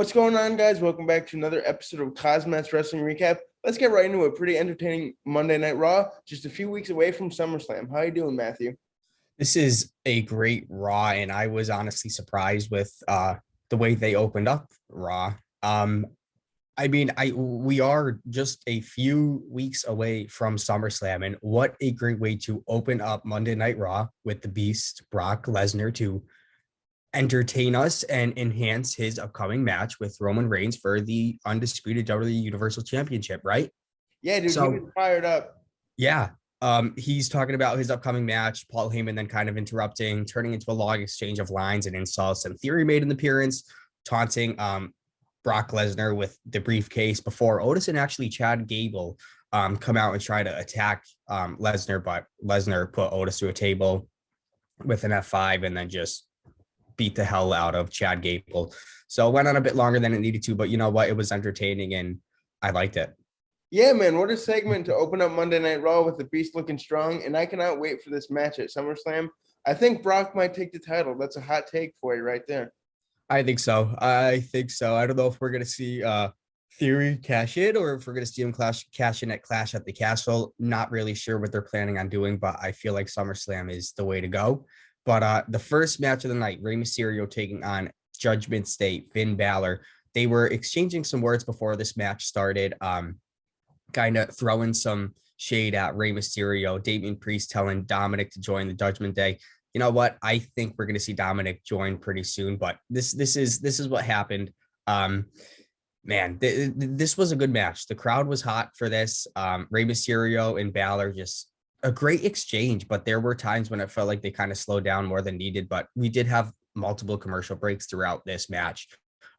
What's going on, guys? Welcome back to another episode of KozMatt's Wrestling Recap. Let's get right into a pretty entertaining Monday Night Raw, just a few weeks away from SummerSlam. How you doing, Matthew? This is a great Raw, and I was honestly surprised with the way they opened up Raw. We are just a few weeks away from SummerSlam, and what a great way to open up Monday Night Raw with the Beast Brock Lesnar to entertain us and enhance his upcoming match with Roman Reigns for the undisputed WWE Universal Championship, right? Yeah, dude, he was fired up. Yeah. He's talking about his upcoming match, Paul Heyman then kind of interrupting, turning into a long exchange of lines and insults. And Theory made an appearance, taunting Brock Lesnar with the briefcase before Otis and actually Chad Gable come out and try to attack Lesnar, but Lesnar put Otis to a table with an F5 and then just beat the hell out of Chad Gable. So it went on a bit longer than it needed to, but you know what? It was entertaining and I liked it. Yeah, man, what a segment to open up Monday Night Raw with the Beast looking strong, and I cannot wait for this match at SummerSlam. I think Brock might take the title. That's a hot take for you right there. I think so. I don't know if we're going to see Theory cash in or if we're going to see him cash in at Clash at the Castle. Not really sure what they're planning on doing, but I feel like SummerSlam is the way to go. But the first match of the night, Rey Mysterio taking on Judgment Day, Finn Balor. They were exchanging some words before this match started. Kind of throwing some shade at Rey Mysterio, Damian Priest telling Dominic to join the Judgment Day. You know what? I think we're going to see Dominic join pretty soon, but this is what happened. This was a good match. The crowd was hot for this. Rey Mysterio and Balor, just a great exchange, but there were times when it felt like they kind of slowed down more than needed, but we did have multiple commercial breaks throughout this match.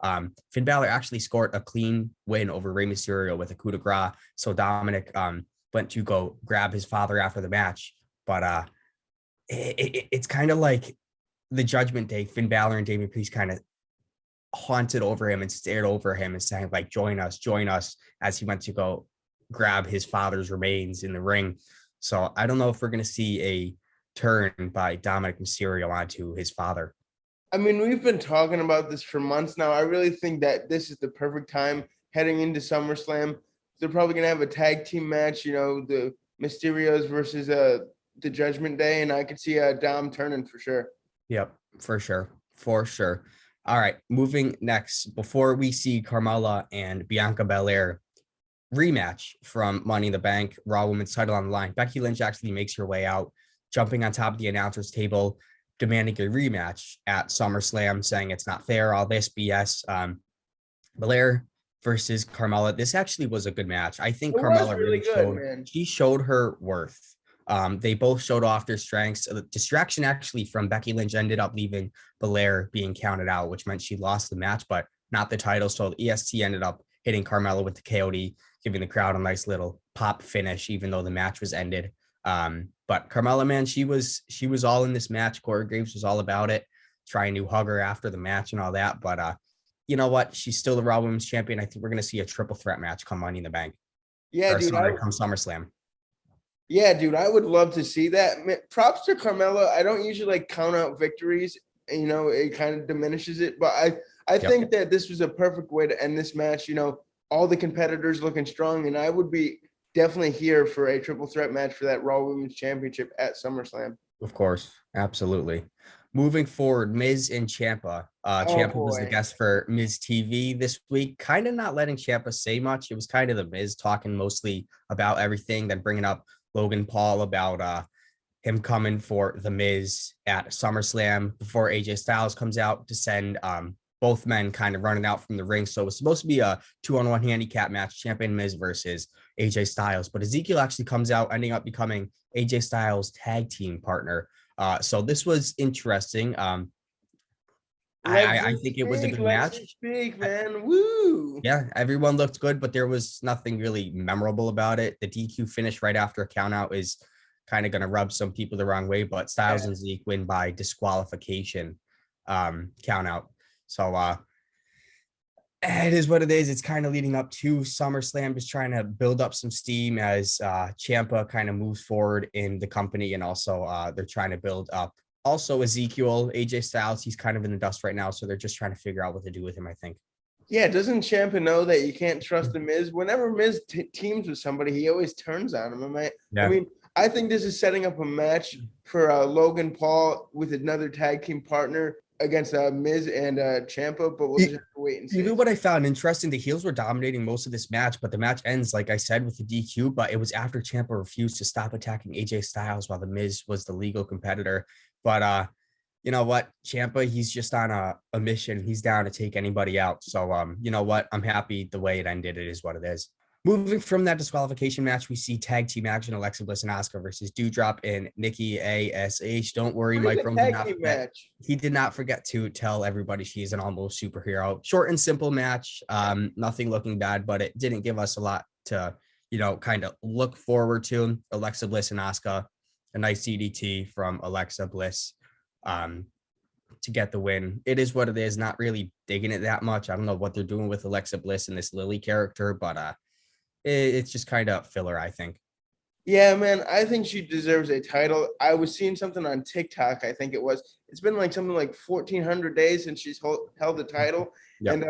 Finn Balor actually scored a clean win over Rey Mysterio with a coup de grace. So Dominic went to go grab his father after the match. But it's kind of like the Judgment Day. Finn Balor and Damian Priest kind of haunted over him and stared over him and saying, like, join us, as he went to go grab his father's remains in the ring. So I don't know if we're going to see a turn by Dominic Mysterio onto his father. I mean, we've been talking about this for months now. I really think that this is the perfect time heading into SummerSlam. They're probably going to have a tag team match, the Mysterios versus the Judgment Day, and I could see Dom turning for sure. Yep, for sure. All right, moving next. Before we see Carmella and Bianca Belair rematch from Money in the Bank, Raw Women's title on the line, Becky Lynch actually makes her way out, jumping on top of the announcer's table, demanding a rematch at SummerSlam, saying it's not fair, all this BS. Belair versus Carmella. This actually was a good match. I think Carmella really showed her worth. They both showed off their strengths. The distraction actually from Becky Lynch ended up leaving Belair being counted out, which meant she lost the match, but not the title. So the EST ended up hitting Carmella with the KOD, giving the crowd a nice little pop finish, even though the match was ended. But Carmella, man, she was all in this match. Corey Graves was all about it, trying to hug her after the match and all that. But you know what? She's still the Raw Women's Champion. I think we're going to see a triple threat match come Money in the Bank. Yeah, dude. Come SummerSlam. Yeah, dude, I would love to see that. Props to Carmella. I don't usually count out victories. It kind of diminishes it. But I think that this was a perfect way to end this match. All the competitors looking strong, and I would be definitely here for a triple threat match for that Raw Women's Championship at SummerSlam. Of course. Absolutely. Moving forward, Miz and Ciampa. Ciampa was the guest for Miz TV this week, kind of not letting Ciampa say much. It was kind of the Miz talking mostly about everything, then bringing up Logan Paul about him coming for the Miz at SummerSlam before AJ Styles comes out to send both men kind of running out from the ring. So it was supposed to be a 2-on-1 handicap match, Champion Miz versus AJ Styles. But Ezekiel actually comes out, ending up becoming AJ Styles' tag team partner. So this was interesting. I think it was a good match. Speak, man. Woo! Yeah, everyone looked good, but there was nothing really memorable about it. The DQ finish right after a countout is kind of going to rub some people the wrong way, but Styles and Zeke win by disqualification countout. So it is what it is. It's kind of leading up to SummerSlam, just trying to build up some steam as Ciampa kind of moves forward in the company, and also they're trying to build up. Also, Ezekiel, AJ Styles, he's kind of in the dust right now, so they're just trying to figure out what to do with him, I think. Yeah, doesn't Ciampa know that you can't trust the Miz? Whenever Miz teams with somebody, he always turns on him. I mean, I think this is setting up a match for Logan Paul with another tag team partner against Miz and Ciampa, but we'll just have to wait and see. Even what I found interesting, the heels were dominating most of this match, but the match ends, like I said, with the DQ, but it was after Ciampa refused to stop attacking AJ Styles while the Miz was the legal competitor. But you know what? Ciampa, he's just on a mission. He's down to take anybody out. So, you know what? I'm happy the way it ended. It is what it is. Moving from that disqualification match, we see tag team action: Alexa Bliss and Asuka versus Doudrop and Nikki ASH. Don't worry, Mike Rome did not forget. He did not forget to tell everybody she's an almost superhero. Short and simple match. Nothing looking bad, but it didn't give us a lot to, you know, kind of look forward to. Alexa Bliss and Asuka, a nice CDT from Alexa Bliss to get the win. It is what it is. Not really digging it that much. I don't know what they're doing with Alexa Bliss and this Lily character, but it's just kind of filler, I think. Yeah, man, I think she deserves a title. I was seeing something on TikTok, I think it was. It's been like something like 1,400 days since she's held the title. Yep. And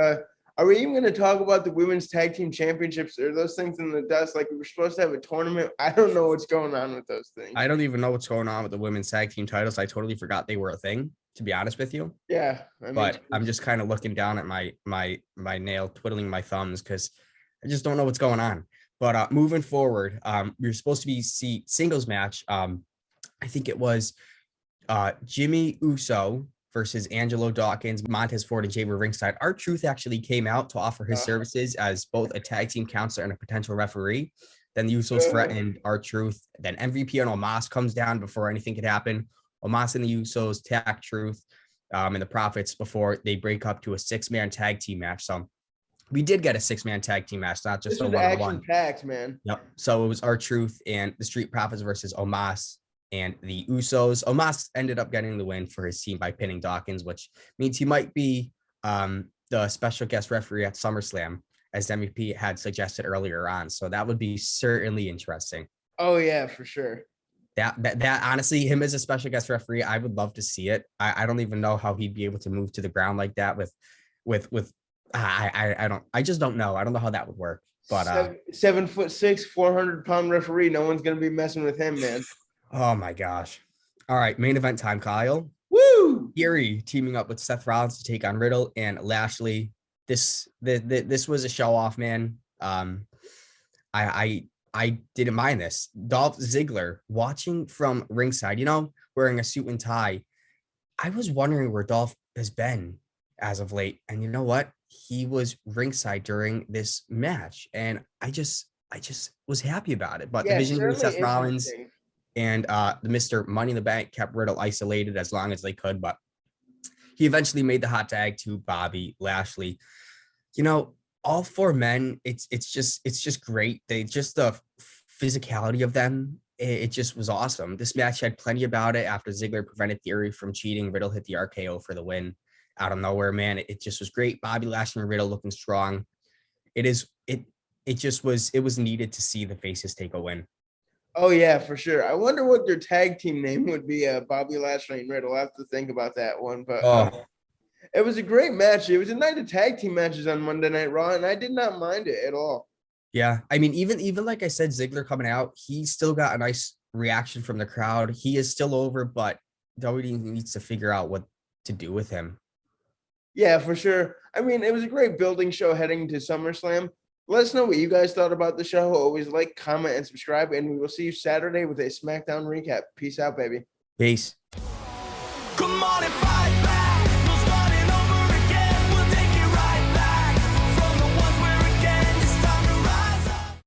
are we even going to talk about the women's tag team championships? Or those things in the dust? Like, we were supposed to have a tournament. I don't know what's going on with those things. I don't even know what's going on with the women's tag team titles. I totally forgot they were a thing, to be honest with you. Yeah. But I'm just kind of looking down at my nail, twiddling my thumbs, because I just don't know what's going on. But moving forward, we were supposed to be singles match. I think it was Jimmy Uso versus Angelo Dawkins, Montez Ford, and Jay were ringside. R-Truth actually came out to offer his services as both a tag team counselor and a potential referee. Then the Usos threatened R-Truth. Then MVP and Omos comes down before anything could happen. Omos and the Usos tag Truth and the Profits before they break up to a 6-man tag team match. So we did get a 6-man tag team match, not just a one-on-one. Packs, man. Yep. So it was R-Truth and the Street Profits versus Omos and the Usos. Omos ended up getting the win for his team by pinning Dawkins, which means he might be the special guest referee at SummerSlam, as MVP had suggested earlier on. So that would be certainly interesting. Oh yeah, for sure. That honestly, him as a special guest referee, I would love to see it. I don't even know how he'd be able to move to the ground like that with I just don't know. I don't know how that would work. But 7'6", 400-pound referee. No one's gonna be messing with him, man. Oh my gosh. All right, main event time, Kyle. Woo! Theory teaming up with Seth Rollins to take on Riddle and Lashley. This was a show off, man. I didn't mind this. Dolph Ziggler watching from ringside, you know, wearing a suit and tie. I was wondering where Dolph has been as of late. And you know what? He was ringside during this match. And I just was happy about it. But the vision with Seth Rollins and the Mr. Money in the Bank kept Riddle isolated as long as they could. But he eventually made the hot tag to Bobby Lashley. You know, all 4 men, it's just great. They just the physicality of them, it just was awesome. This match had plenty about it. After Ziggler prevented Theory from cheating, Riddle hit the RKO for the win out of nowhere, man. It just was great. Bobby Lashley and Riddle looking strong. It was needed to see the faces take a win. Oh yeah, for sure. I wonder what their tag team name would be. Bobby Lashley and Riddle. I have to think about that one, but it was a great match. It was a night of tag team matches on Monday Night Raw, and I did not mind it at all. Yeah, I mean, even like I said, Ziggler coming out, he still got a nice reaction from the crowd. He is still over, but WWE needs to figure out what to do with him. Yeah, for sure. I mean, it was a great building show heading to SummerSlam. Let us know what you guys thought about the show. Always like, comment, and subscribe, and we will see you Saturday with a SmackDown recap. Peace out, baby. Peace. Come on and fight.